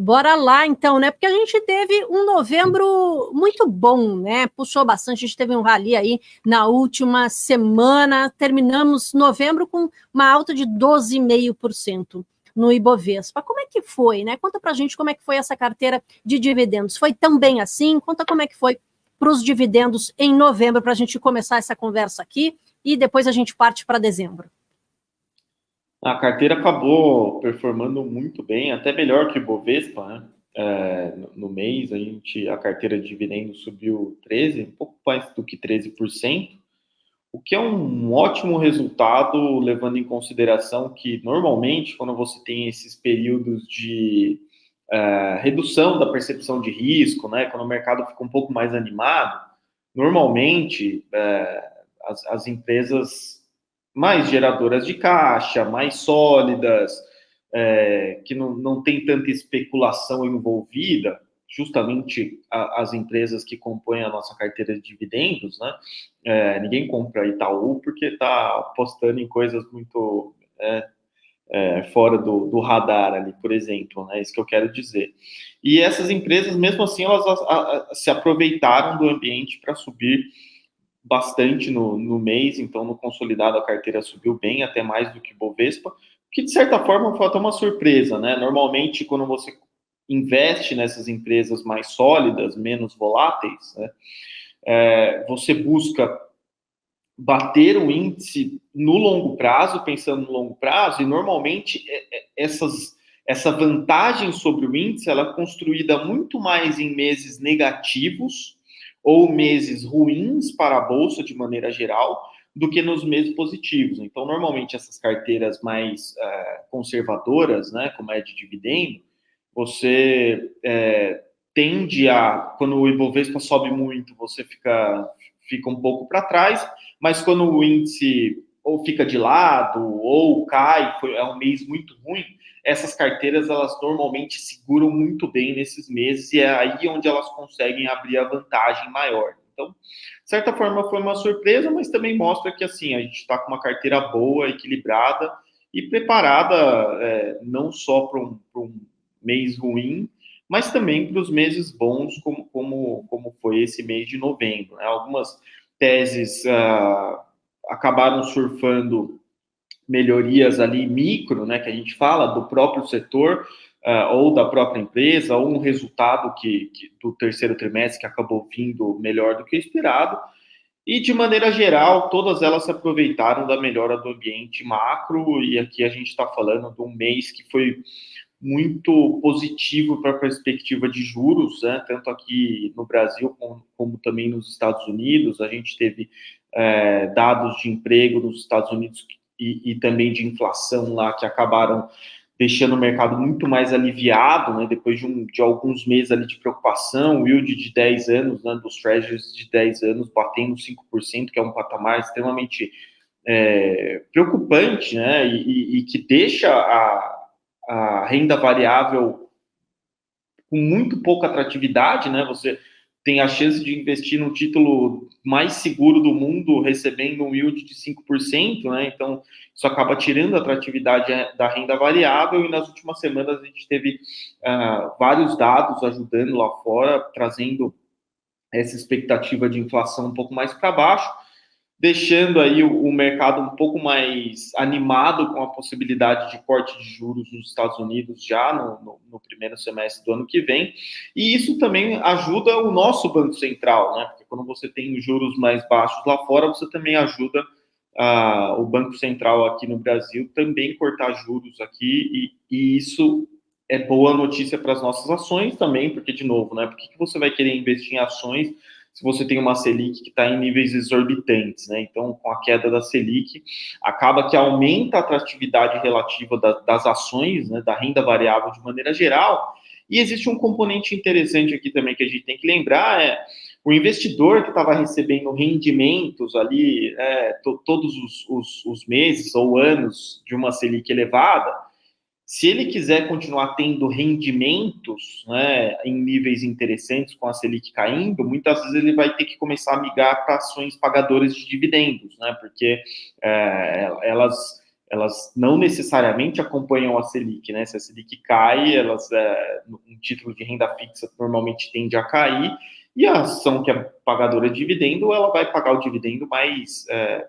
Bora lá, então, né? Porque a gente teve um novembro muito bom, né? Puxou bastante, a gente teve um rally aí na última semana. Terminamos novembro com uma alta de 12,5% no Ibovespa. Como é que foi, né? Conta pra gente como é que foi essa carteira de dividendos. Foi tão bem assim? Conta como é que foi para os dividendos em novembro, para a gente começar essa conversa aqui, e depois a gente parte para dezembro. A carteira acabou performando muito bem, até melhor que o Bovespa, né? No mês, a carteira de dividendos subiu 13, um pouco mais do que 13%, o que é um ótimo resultado, levando em consideração que, normalmente, quando você tem esses períodos de redução da percepção de risco, né? Quando o mercado fica um pouco mais animado, normalmente as empresas mais geradoras de caixa, mais sólidas, que não tem tanta especulação envolvida, justamente as empresas que compõem a nossa carteira de dividendos, né? Ninguém compra Itaú porque está apostando em coisas muito fora do radar ali, por exemplo, né? Isso que eu quero dizer. E essas empresas, mesmo assim, elas se aproveitaram do ambiente para subir bastante no mês, então no consolidado a carteira subiu bem, até mais do que o Bovespa, que de certa forma foi até uma surpresa, né? Normalmente, quando você investe nessas empresas mais sólidas, menos voláteis, né, você busca bater o índice no longo prazo, pensando no longo prazo, e normalmente essa vantagem sobre o índice ela é construída muito mais em meses negativos ou meses ruins para a bolsa de maneira geral do que nos meses positivos. Então, normalmente essas carteiras mais conservadoras, né, como é de dividendo, você tende a, quando o Ibovespa sobe muito, você fica um pouco para trás, mas quando o índice ou fica de lado ou cai, é um mês muito ruim, essas carteiras elas normalmente seguram muito bem nesses meses e é aí onde elas conseguem abrir a vantagem maior. Então, de certa forma foi uma surpresa, mas também mostra que assim a gente está com uma carteira boa, equilibrada e preparada não só para um mês ruim, mas também para os meses bons, como foi esse mês de novembro. Né? Algumas teses acabaram surfando melhorias ali micro, né, que a gente fala, do próprio setor ou da própria empresa, ou um resultado do terceiro trimestre que acabou vindo melhor do que esperado. E, de maneira geral, todas elas se aproveitaram da melhora do ambiente macro, e aqui a gente está falando de um mês que foi muito positivo para a perspectiva de juros, né? Tanto aqui no Brasil como também nos Estados Unidos. A gente teve dados de emprego nos Estados Unidos e também de inflação lá que acabaram deixando o mercado muito mais aliviado, né? Depois de alguns meses ali de preocupação, o yield de 10 anos, né, dos treasuries de 10 anos batendo 5%, que é um patamar extremamente preocupante, né? E que deixa a renda variável com muito pouca atratividade, né? Você tem a chance de investir no título mais seguro do mundo, recebendo um yield de 5%, né? Então, isso acaba tirando a atratividade da renda variável, e nas últimas semanas a gente teve vários dados ajudando lá fora, trazendo essa expectativa de inflação um pouco mais para baixo, deixando aí o mercado um pouco mais animado com a possibilidade de corte de juros nos Estados Unidos já no primeiro semestre do ano que vem. E isso também ajuda o nosso Banco Central, né? Porque quando você tem os juros mais baixos lá fora, você também ajuda o Banco Central aqui no Brasil também cortar juros aqui, e isso é boa notícia para as nossas ações também, porque, de novo, né? Por que você vai querer investir em ações se você tem uma Selic que está em níveis exorbitantes, né? Então, com a queda da Selic, acaba que aumenta a atratividade relativa das ações, né, da renda variável de maneira geral. E existe um componente interessante aqui também que a gente tem que lembrar, o investidor que estava recebendo rendimentos ali todos os meses ou anos de uma Selic elevada, se ele quiser continuar tendo rendimentos, né, em níveis interessantes com a Selic caindo, muitas vezes ele vai ter que começar a migrar para ações pagadoras de dividendos, né, porque elas elas não necessariamente acompanham a Selic, né? Se a Selic cai, um título de renda fixa normalmente tende a cair, e a ação que é pagadora de dividendo, ela vai pagar o dividendo mais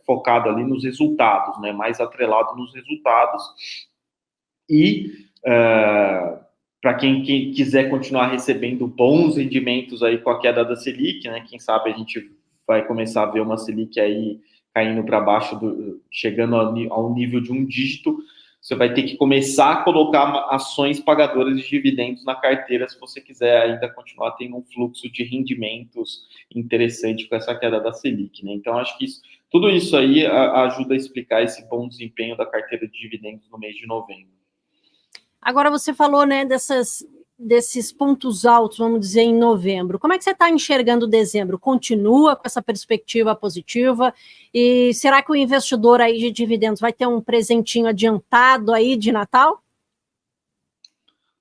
focado ali nos resultados, né? Mais atrelado nos resultados. E para quem quiser continuar recebendo bons rendimentos aí com a queda da Selic, né? Quem sabe a gente vai começar a ver uma Selic aí caindo para baixo, chegando ao nível de 1 dígito, você vai ter que começar a colocar ações pagadoras de dividendos na carteira se você quiser ainda continuar tendo um fluxo de rendimentos interessante com essa queda da Selic, né? Então, acho que tudo isso aí ajuda a explicar esse bom desempenho da carteira de dividendos no mês de novembro. Agora, você falou, né, desses pontos altos, vamos dizer, em novembro. Como é que você está enxergando dezembro? Continua com essa perspectiva positiva? E será que o investidor aí de dividendos vai ter um presentinho adiantado aí de Natal?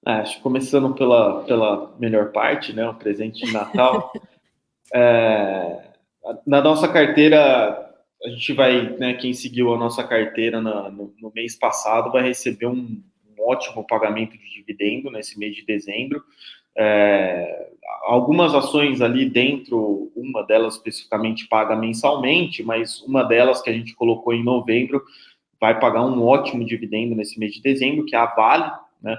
Acho que começando pela melhor parte, né, o presente de Natal. Na nossa carteira, a gente vai, né, quem seguiu a nossa carteira no mês passado vai receber um ótimo pagamento de dividendo nesse mês de dezembro. Algumas ações ali dentro, uma delas especificamente paga mensalmente, mas uma delas que a gente colocou em novembro vai pagar um ótimo dividendo nesse mês de dezembro, que é a Vale, né?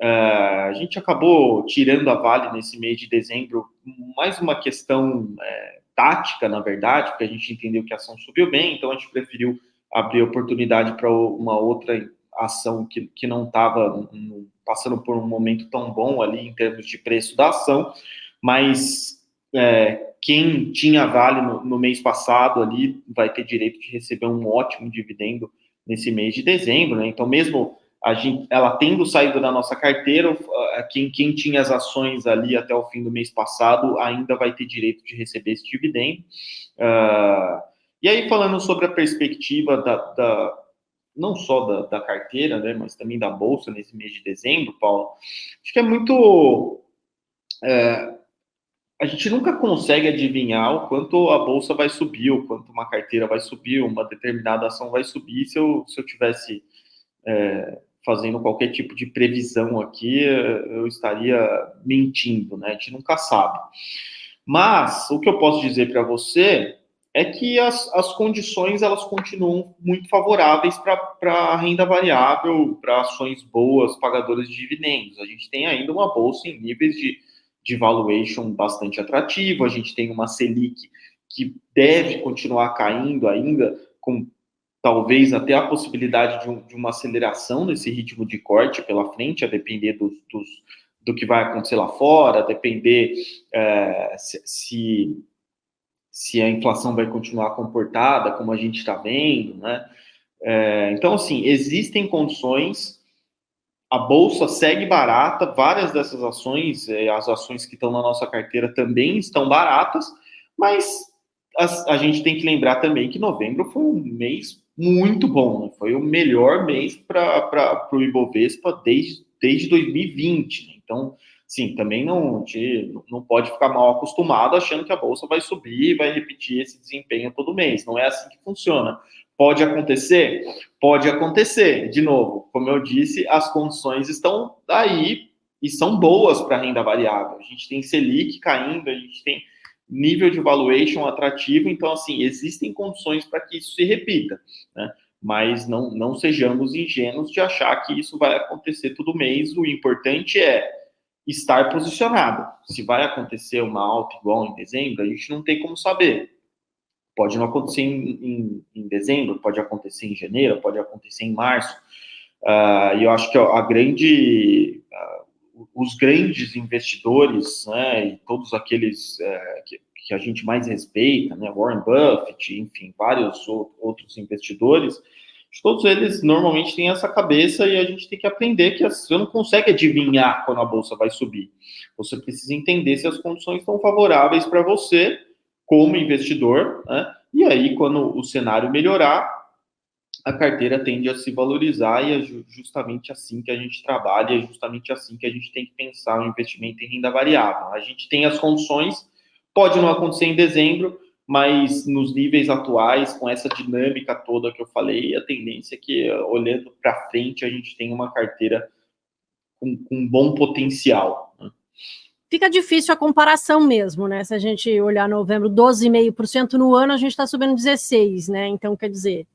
A gente acabou tirando a Vale nesse mês de dezembro, mais uma questão tática, na verdade, porque a gente entendeu que a ação subiu bem, então a gente preferiu abrir oportunidade para uma outra ação que não estava passando por um momento tão bom ali em termos de preço da ação, mas quem tinha Vale no mês passado ali vai ter direito de receber um ótimo dividendo nesse mês de dezembro, né? Então, mesmo ela tendo saído da nossa carteira, quem tinha as ações ali até o fim do mês passado ainda vai ter direito de receber esse dividendo. E aí, falando sobre a perspectiva não só da carteira, né, mas também da bolsa nesse mês de dezembro, Paulo, acho que é muito... a gente nunca consegue adivinhar o quanto a bolsa vai subir, o quanto uma carteira vai subir, uma determinada ação vai subir. Se eu tivesse fazendo qualquer tipo de previsão aqui, eu estaria mentindo, né? A gente nunca sabe. Mas o que eu posso dizer para você é que as condições elas continuam muito favoráveis para a renda variável, para ações boas, pagadoras de dividendos. A gente tem ainda uma bolsa em níveis de valuation bastante atrativo, a gente tem uma Selic que deve continuar caindo ainda, com talvez até a possibilidade de uma aceleração nesse ritmo de corte pela frente, a depender do que vai acontecer lá fora, a depender se a inflação vai continuar comportada, como a gente está vendo, né? Então, assim, existem condições, a bolsa segue barata, várias dessas ações, as ações que estão na nossa carteira também estão baratas, mas a gente tem que lembrar também que novembro foi um mês muito bom, né? Foi o melhor mês para o Ibovespa desde 2020, né? Então, sim, também não pode ficar mal acostumado achando que a bolsa vai subir e vai repetir esse desempenho todo mês. Não é assim que funciona. Pode acontecer? Pode acontecer. De novo, como eu disse, as condições estão aí e são boas para a renda variável. A gente tem Selic caindo, a gente tem nível de valuation atrativo, então, assim, existem condições para que isso se repita, né? Mas não sejamos ingênuos de achar que isso vai acontecer todo mês. O importante é estar posicionado. Se vai acontecer uma alta igual em dezembro, a gente não tem como saber. Pode não acontecer em dezembro, pode acontecer em janeiro, pode acontecer em março. E eu acho que os grandes investidores, né, e todos aqueles que a gente mais respeita, né, Warren Buffett, enfim, vários outros investidores, todos eles normalmente têm essa cabeça e a gente tem que aprender que você não consegue adivinhar quando a bolsa vai subir. Você precisa entender se as condições estão favoráveis para você como investidor, né? E aí, quando o cenário melhorar, a carteira tende a se valorizar e é justamente assim que a gente trabalha, é justamente assim que a gente tem que pensar o investimento em renda variável. A gente tem as condições, pode não acontecer em dezembro, mas nos níveis atuais, com essa dinâmica toda que eu falei, a tendência é que, olhando para frente, a gente tem uma carteira com um bom potencial, né? Fica difícil a comparação mesmo, né? Se a gente olhar novembro, 12,5% no ano, a gente está subindo 16%, né? Então, quer dizer,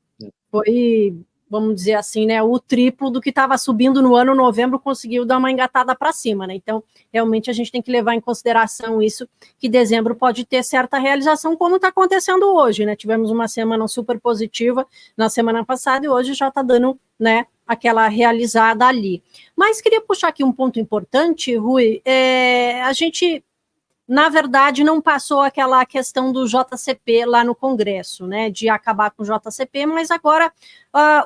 foi, vamos dizer assim, né, o triplo do que estava subindo no ano. Novembro conseguiu dar uma engatada para cima, né? Então, realmente a gente tem que levar em consideração isso, que dezembro pode ter certa realização, como está acontecendo hoje, né? Tivemos uma semana super positiva na semana passada e hoje já está dando, né, aquela realizada ali. Mas queria puxar aqui um ponto importante, Rui. A gente, na verdade, não passou aquela questão do JCP lá no Congresso, né, de acabar com o JCP, mas agora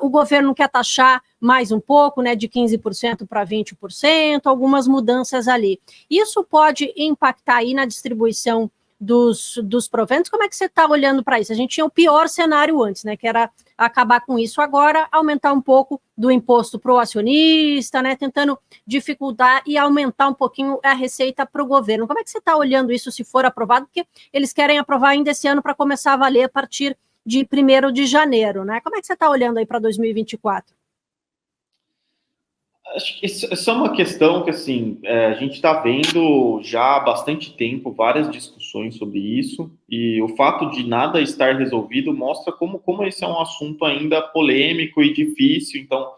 o governo quer taxar mais um pouco, né, de 15% para 20%, algumas mudanças ali. Isso pode impactar aí na distribuição dos proventos? Como é que você está olhando para isso? A gente tinha o pior cenário antes, né, que era acabar com isso agora, aumentar um pouco do imposto para o acionista, né, tentando dificultar e aumentar um pouquinho a receita para o governo. Como é que você está olhando isso se for aprovado? Porque eles querem aprovar ainda esse ano para começar a valer a partir de 1º de janeiro, né? Como é que você está olhando aí para 2024? Acho que isso é uma questão que, assim, a gente está vendo já há bastante tempo várias discussões sobre isso, e o fato de nada estar resolvido mostra como esse é um assunto ainda polêmico e difícil. Então,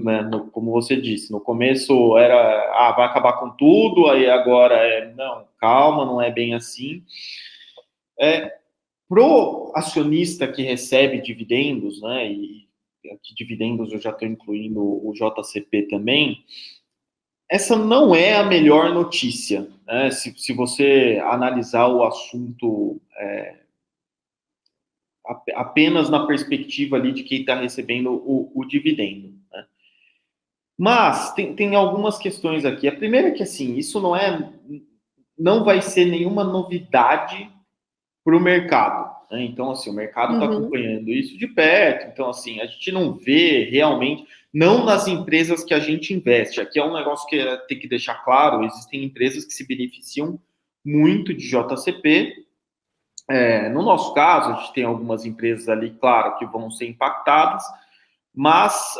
né, como você disse, no começo era, vai acabar com tudo, aí agora não, calma, não é bem assim. Pro acionista que recebe dividendos, né, e que dividendos eu já estou incluindo o JCP também, essa não é a melhor notícia, né? Se você analisar o assunto apenas na perspectiva ali de quem está recebendo o dividendo, né? Mas tem algumas questões aqui. A primeira é que, assim, isso não vai ser nenhuma novidade para o mercado, né? Então, assim, o mercado está acompanhando isso de perto. Então, assim, a gente não vê realmente, não nas empresas que a gente investe. Aqui é um negócio que tem que deixar claro: existem empresas que se beneficiam muito de JCP. No nosso caso, a gente tem algumas empresas ali, claro, que vão ser impactadas, mas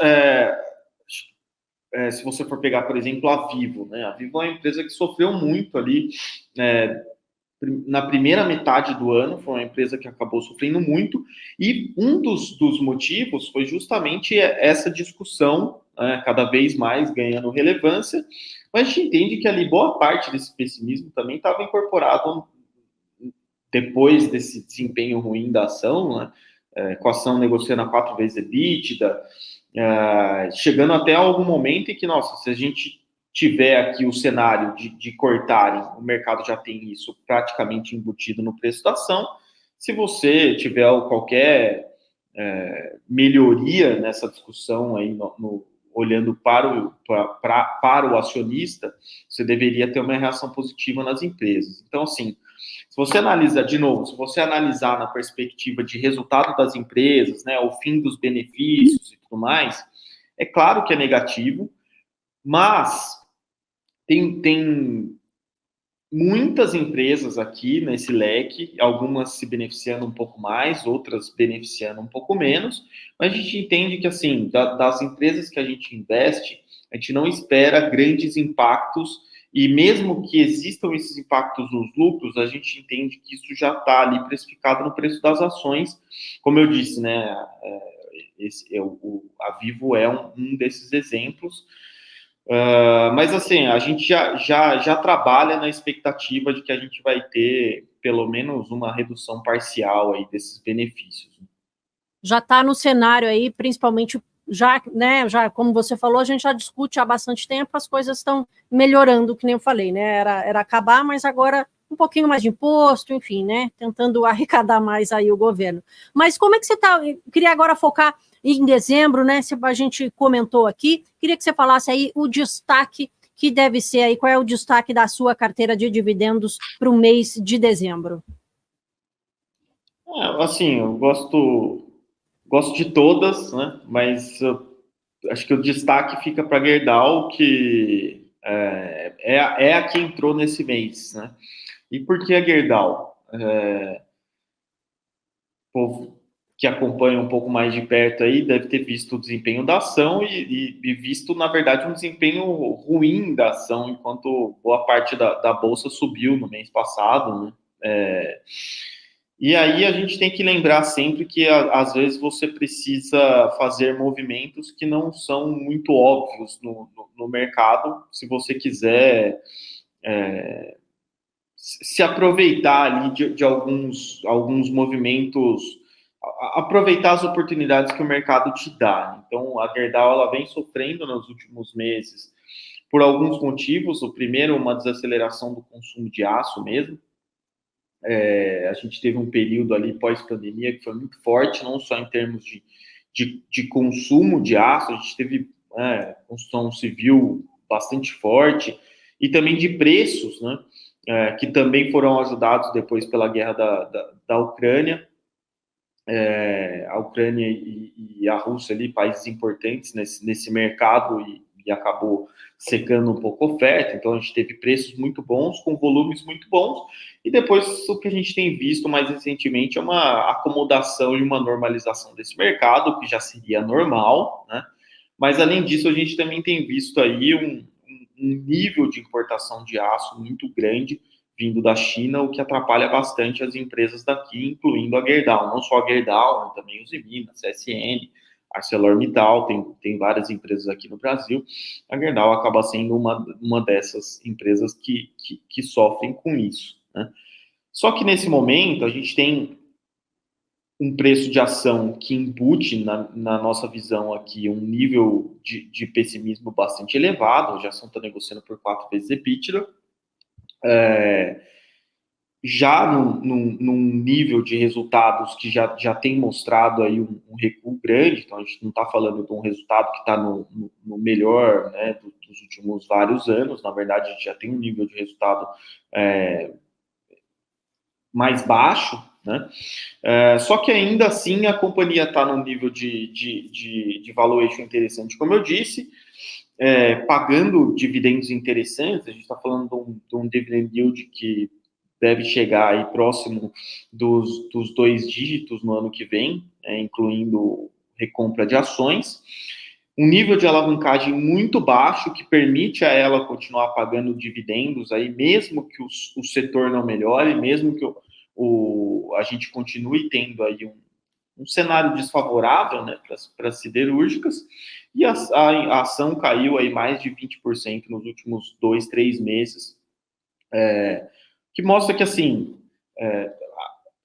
se você for pegar, por exemplo, a Vivo, né? A Vivo é uma empresa que sofreu muito ali, na primeira metade do ano. Foi uma empresa que acabou sofrendo muito, e um dos motivos foi justamente essa discussão, cada vez mais ganhando relevância, mas a gente entende que ali boa parte desse pessimismo também estava incorporado depois desse desempenho ruim da ação, né? Com a ação negociando a 4 vezes EBITDA, chegando até algum momento em que, nossa, se a gente tiver aqui o cenário de cortarem, o mercado já tem isso praticamente embutido no preço da ação. Se você tiver qualquer melhoria nessa discussão aí, olhando para o acionista, você deveria ter uma reação positiva nas empresas. Então, assim, se você analisar na perspectiva de resultado das empresas, né, o fim dos benefícios e tudo mais, é claro que é negativo, mas tem muitas empresas aqui nesse leque, algumas se beneficiando um pouco mais, outras beneficiando um pouco menos, mas a gente entende que, assim, das empresas que a gente investe, a gente não espera grandes impactos, e mesmo que existam esses impactos nos lucros, a gente entende que isso já está ali precificado no preço das ações. Como eu disse, né, a Vivo é um desses exemplos. Mas, assim, a gente já trabalha na expectativa de que a gente vai ter pelo menos uma redução parcial aí desses benefícios. Já está no cenário aí, principalmente, já, né, já, como você falou, a gente já discute há bastante tempo, as coisas estão melhorando, que nem eu falei, né, era acabar, mas agora um pouquinho mais de imposto, enfim, né, tentando arrecadar mais aí o governo. Mas como é que você está? Queria agora focar em dezembro, né, se a gente comentou aqui, queria que você falasse aí o destaque que deve ser aí, qual é o destaque da sua carteira de dividendos para o mês de dezembro? Assim, eu gosto de todas, né, mas acho que o destaque fica para a Gerdau, que é a que entrou nesse mês, né? E por que a Gerdau? povo que acompanha um pouco mais de perto aí deve ter visto o desempenho da ação e visto, na verdade, um desempenho ruim da ação, enquanto boa parte da Bolsa subiu no mês passado, né? E aí a gente tem que lembrar sempre que, às vezes, você precisa fazer movimentos que não são muito óbvios no mercado, se você quiser se aproveitar ali de alguns movimentos, aproveitar as oportunidades que o mercado te dá. Então, a Gerdau ela vem sofrendo nos últimos meses por alguns motivos. O primeiro, uma desaceleração do consumo de aço mesmo. A gente teve um período ali pós-pandemia que foi muito forte, não só em termos de consumo de aço, a gente teve construção civil bastante forte, e também de preços, né, que também foram ajudados depois pela guerra da Ucrânia. A Ucrânia e a Rússia ali, países importantes nesse mercado, e acabou secando um pouco a oferta. Então a gente teve preços muito bons, com volumes muito bons, e depois o que a gente tem visto mais recentemente é uma acomodação e uma normalização desse mercado, que já seria normal, né? Mas além disso, a gente também tem visto aí um nível de importação de aço muito grande vindo da China, o que atrapalha bastante as empresas daqui, incluindo a Gerdau. Não só a Gerdau, mas também os Usiminas, CSN, ArcelorMittal, tem várias empresas aqui no Brasil. A Gerdau acaba sendo uma dessas empresas que sofrem com isso, né? Só que nesse momento a gente tem um preço de ação que embute, na nossa visão aqui, um nível de pessimismo bastante elevado. A ação está negociando por 4 vezes EBITDA, já num nível de resultados que já tem mostrado aí um recuo grande. Então a gente não está falando de um resultado que está no melhor, né, dos últimos vários anos. Na verdade, a gente já tem um nível de resultado mais baixo, né? Só que ainda assim a companhia está num nível de valuation interessante, como eu disse, pagando dividendos interessantes. A gente está falando de um dividend yield que deve chegar aí próximo dos 2 dígitos no ano que vem, incluindo recompra de ações. Um nível de alavancagem muito baixo, que permite a ela continuar pagando dividendos aí, mesmo que o setor não melhore, mesmo que a gente continue tendo aí um cenário desfavorável, né, para as siderúrgicas. E a ação caiu aí mais de 20% nos últimos 2, 3 meses, que mostra que, assim,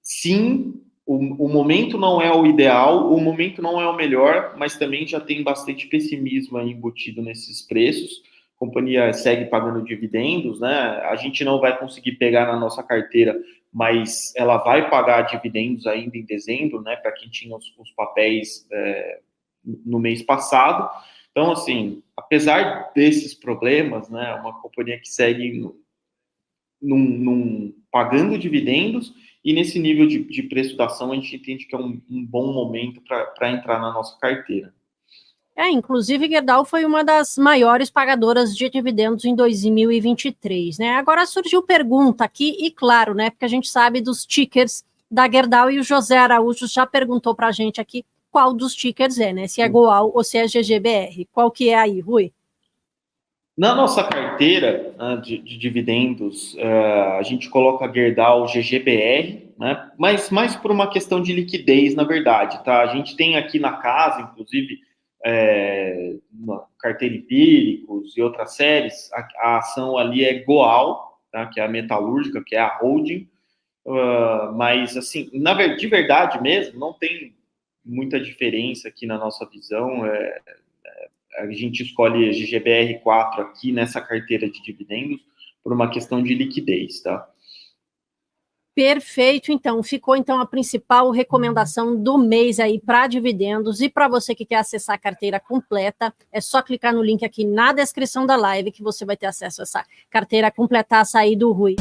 sim, o momento não é o ideal, o momento não é o melhor, mas também já tem bastante pessimismo aí embutido nesses preços. A companhia segue pagando dividendos, né? A gente não vai conseguir pegar na nossa carteira, mas ela vai pagar dividendos ainda em dezembro, né? Para quem tinha os papéis no mês passado. Então, assim, apesar desses problemas, né? É uma companhia que segue pagando dividendos, e nesse nível de preço da ação a gente entende que é um bom momento para entrar na nossa carteira. Inclusive, Gerdau foi uma das maiores pagadoras de dividendos em 2023, né? Agora surgiu pergunta aqui, e claro, né? Porque a gente sabe dos tickers da Gerdau, e o José Araújo já perguntou para a gente aqui qual dos tickers né? Se é Goal ou se é GGBR. Qual que é aí, Rui? Na nossa carteira, né, de dividendos, a gente coloca a Gerdau GGBR, né, mas mais por uma questão de liquidez, na verdade, tá? A gente tem aqui na casa, inclusive, carteira Empíricos e outras séries, a ação ali é Goal, tá? Que é a metalúrgica, que é a holding, mas, assim, de verdade mesmo, não tem muita diferença aqui na nossa visão. A gente escolhe a GGBR4 aqui nessa carteira de dividendos por uma questão de liquidez, tá? Perfeito, então. Ficou, então, a principal recomendação do mês aí para dividendos. E para você que quer acessar a carteira completa, é só clicar no link aqui na descrição da live que você vai ter acesso a essa carteira completa, a sair do Rui.